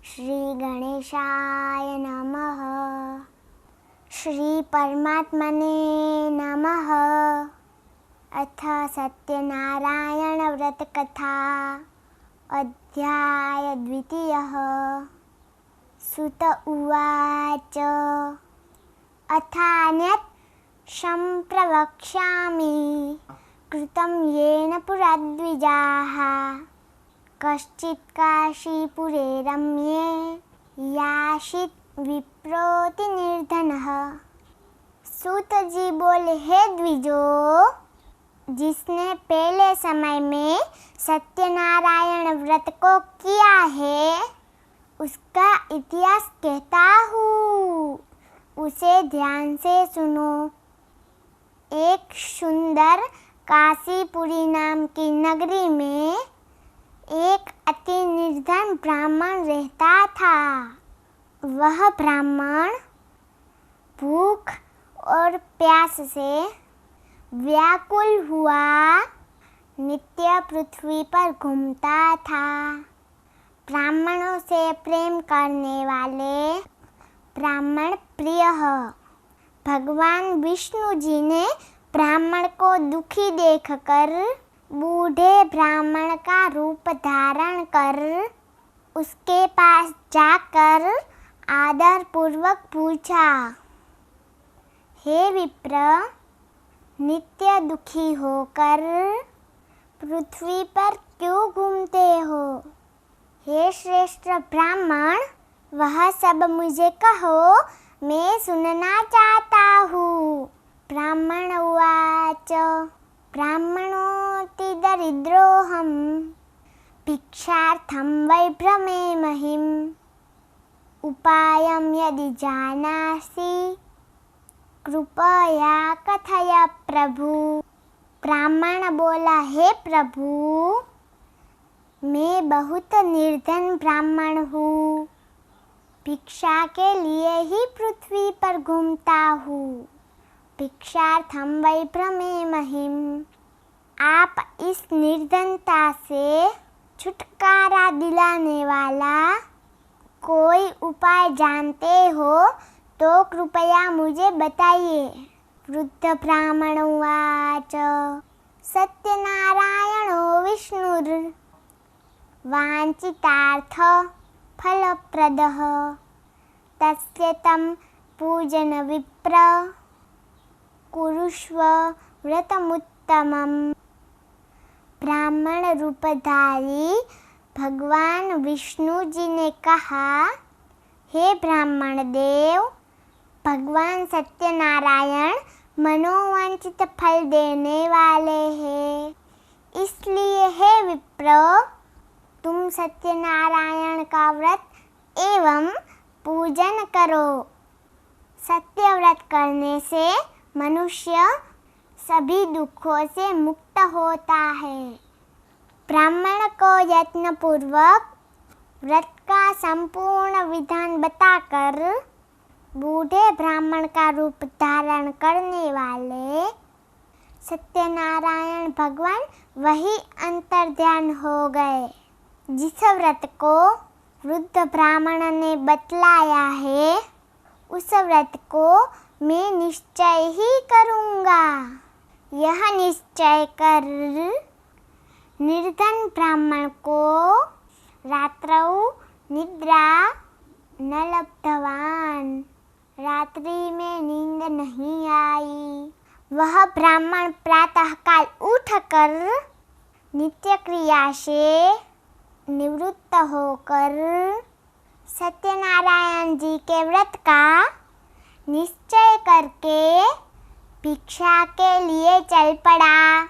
श्री गणेशाय नमः। श्री परमात्मने नमः। अथ सत्यनारायण व्रत कथा अध्याय द्वितीयः। सुत उवाच अथान्यत् सम्प्रवक्ष्यामि कृतं येन पुरा द्विजाः। कश्चित् काशीपुरे रम्ये याशित विप्रोति निर्धनः। सूत जी बोले, हे द्विजो, जिसने पहले समय में सत्यनारायण व्रत को किया है उसका इतिहास कहता हूँ, उसे ध्यान से सुनो। एक सुंदर काशीपुरी नाम की नगरी में एक अति निर्धन ब्राह्मण रहता था। वह ब्राह्मण भूख और प्यास से व्याकुल हुआ नित्य पृथ्वी पर घूमता था। ब्राह्मणों से प्रेम करने वाले ब्राह्मण प्रिय। भगवान विष्णु जी ने ब्राह्मण को दुखी देखकर बूढ़े ब्राह्मण का रूप धारण कर उसके पास जाकर आदर पूर्वक पूछा, हे विप्र, नित्य दुखी होकर पृथ्वी पर क्यों घूमते हो? हे श्रेष्ठ ब्राह्मण, वह सब मुझे कहो, मैं सुनना चाहता हूँ। ब्राह्मण उवाच ब्राह्मणोऽति दरिद्रोऽहं भिक्षार्थं वै भ्रमे महिम् उपायं यदि जानासि कृपया कथय प्रभु। ब्राह्मण बोला, हे प्रभु, मैं बहुत निर्धन ब्राह्मण हूँ, भिक्षा के लिए ही पृथ्वी पर घूमता हूँ। भिक्षार्थं वै भ्रमे महिम्। आप इस निर्धनता से छुटकारा दिलाने वाला कोई उपाय जानते हो तो कृपया मुझे बताइए। वृद्ध ब्राह्मण उवाच सत्यनारायणो विष्णुर् वाञ्छितार्थ फलप्रदः तस्य तं पूजन विप्र कुरुष्व व्रतमुत्तमम्। ब्राह्मण रूपधारी भगवान विष्णु जी ने कहा, हे ब्राह्मण देव, भगवान सत्यनारायण मनोवांछित फल देने वाले हैं, इसलिए हे विप्र, तुम सत्यनारायण का व्रत एवं पूजन करो। सत्य व्रत करने से मनुष्य सभी दुखों से मुक्त होता है। ब्राह्मण को यत्न पूर्वक व्रत का संपूर्ण विधान बताकर बूढ़े ब्राह्मण का रूप धारण करने वाले सत्यनारायण भगवान वही अंतर्ध्यान हो गए। जिस व्रत को वृद्ध ब्राह्मण ने बतलाया है उस व्रत को मैं निश्चय ही करूँगा। यह निश्चय कर निर्धन ब्राह्मण को रात्रौ निद्रा न लब्धवान। रात्रि में नींद नहीं आई। वह ब्राह्मण प्रातःकाल उठकर नित्य क्रिया से निवृत्त होकर सत्यनारायण जी के व्रत का निश्चय करके भिक्षा के लिए चल पड़ा।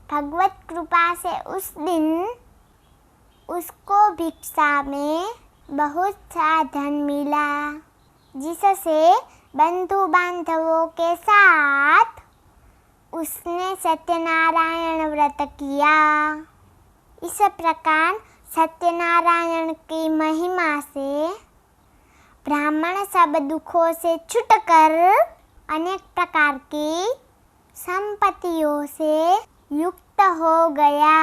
भगवत कृपा से उस दिन उसको भिक्षा में बहुत सा धन मिला, जिससे बंधु बांधवों के साथ उसने सत्यनारायण व्रत किया। इस प्रकार सत्यनारायण की महिमा से ब्राह्मण सब दुखों से छुटकर अनेक प्रकार की संपत्तियों से युक्त हो गया।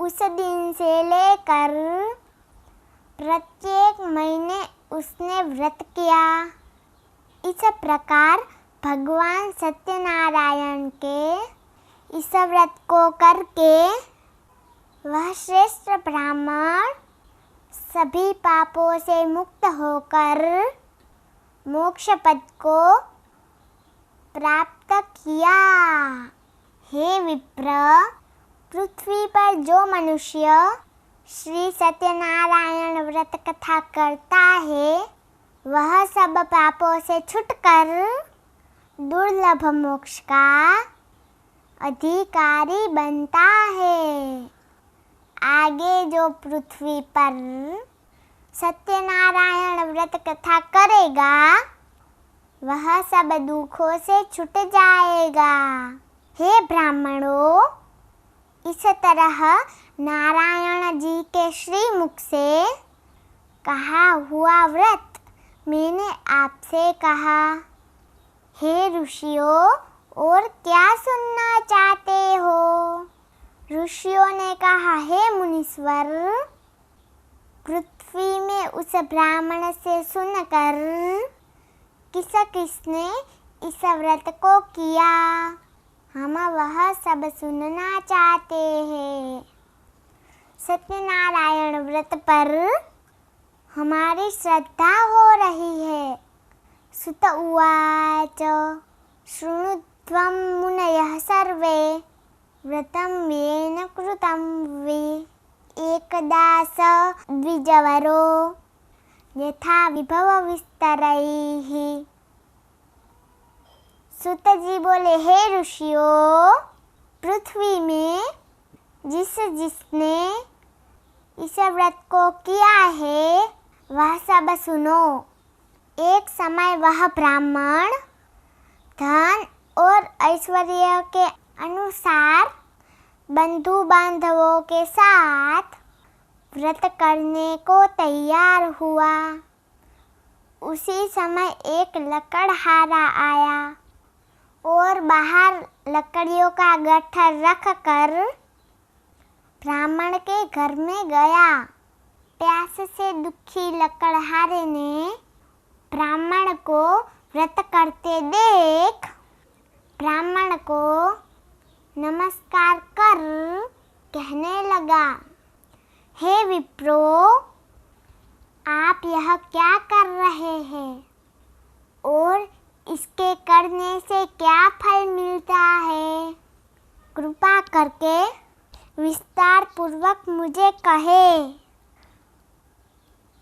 उस दिन से लेकर प्रत्येक महीने उसने व्रत किया। इस प्रकार भगवान सत्यनारायण के इस व्रत को करके वह श्रेष्ठ ब्राह्मण सभी पापों से मुक्त होकर मोक्ष पद को प्राप्त किया। हे विप्र, पृथ्वी पर जो मनुष्य श्री सत्यनारायण व्रत कथा करता है वह सब पापों से छुटकर दुर्लभ मोक्ष का अधिकारी बनता है। आगे जो पृथ्वी पर सत्यनारायण व्रत कथा करेगा वह सब दुखों से छूट जाएगा। हे ब्राह्मणों, इस तरह नारायण जी के श्रीमुख से कहा हुआ व्रत मैंने आपसे कहा। हे ऋषियों, और क्या सुनना चाहते हो? ऋषियों ने कहा, हे मुनीश्वर, पृथ्वी में उस ब्राह्मण से सुनकर किसने इस व्रत को किया, हम वह सब सुनना चाहते हैं। सत्यनारायण व्रत पर हमारी श्रद्धा हो रही है। सुत उवाच शृणुध्वं मुनयः सर्वे व्रतं येन कृतं वै एकदा स द्विजवरो यथा विभव विस्तरैः। सुत जी बोले, हे ऋषियों, पृथ्वी में जिसने इस व्रत को किया है वह सब सुनो। एक समय वह ब्राह्मण धन और ऐश्वर्य के अनुसार बंधु बांधवों के साथ व्रत करने को तैयार हुआ। उसी समय एक लकड़हारा आया और बाहर लकड़ियों का गट्ठर रख कर ब्राह्मण के घर में गया। प्यास से दुखी लकड़हारे ने ब्राह्मण को व्रत करते देख ब्राह्मण को नमस्कार कर कहने लगा, हे विप्रो, आप यह क्या कर रहे हैं और इसके करने से क्या फल मिलता है? कृपा करके विस्तार पूर्वक मुझे कहे।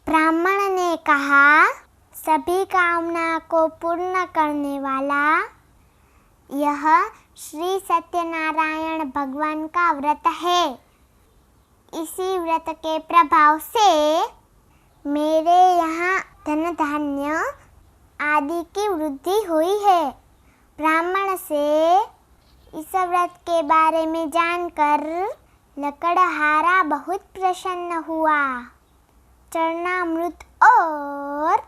ब्राह्मण ने कहा, सभी कामना को पूर्ण करने वाला यह श्री सत्यनारायण भगवान का व्रत है। इसी व्रत के प्रभाव से मेरे यहाँ धन धान्य आदि की वृद्धि हुई है। ब्राह्मण से इस व्रत के बारे में जानकर लकड़हारा बहुत प्रसन्न हुआ। चरणामृत और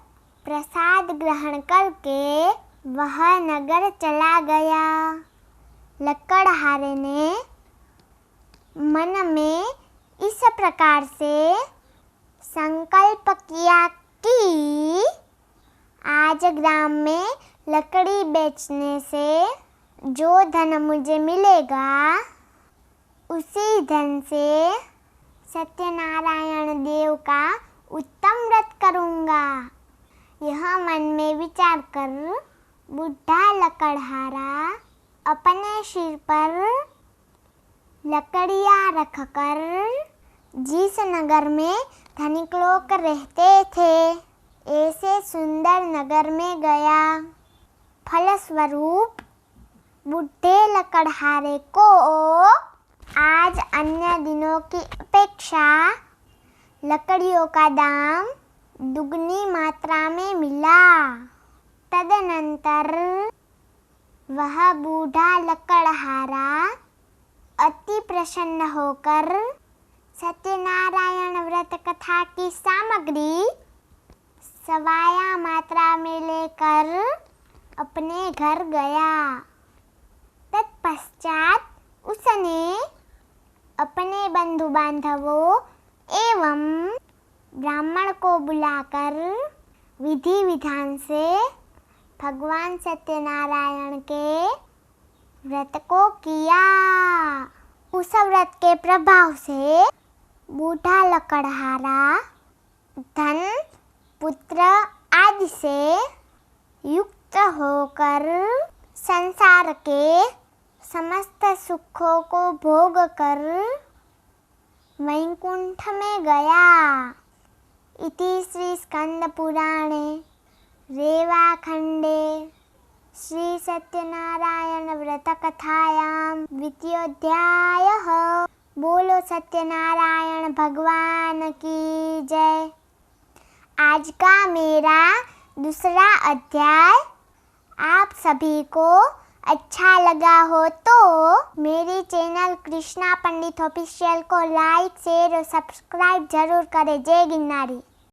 प्रसाद ग्रहण करके वह नगर चला गया। लकड़हारे ने मन में इस प्रकार से संकल्प किया कि आज ग्राम में लकड़ी बेचने से जो धन मुझे मिलेगा उसी धन से सत्यनारायण देव का उत्तम व्रत करूँगा। यह मन में विचार कर बुढ़ा लकड़हारा अपने सिर पर लकड़ियाँ रखकर जिस नगर में धनिक लोग रहते थे ऐसे सुंदर नगर में गया। फलस्वरूप बुढ़े लकड़हारे को आज अन्य दिनों की अपेक्षा लकड़ियों का दाम दुगनी मात्रा में मिला। तदनंतर वह बूढ़ा लकड़हारा अति प्रसन्न होकर सत्यनारायण व्रत कथा की सामग्री सवाया मात्रा में लेकर अपने घर गया। तत्पश्चात उसने अपने बंधु बांधवों एवं ब्राह्मण को बुलाकर विधि विधान से भगवान सत्यनारायण के व्रत को किया। उस व्रत के प्रभाव से बूढ़ा लकड़हारा धन पुत्र आदि से युक्त होकर संसार के समस्त सुखों को भोग कर वैकुंठ में गया। इति श्री स्कंद पुराणे रेवाखंडे श्री सत्यनारायण व्रत कथायां द्वितीयोऽध्यायः। बोलो सत्यनारायण भगवान की जय। आज का मेरा दूसरा अध्याय आप सभी को अच्छा लगा हो तो मेरी चैनल कृष्णा पंडित ऑफिशियल को लाइक शेयर और सब्सक्राइब जरूर करें। जय गिरनारी।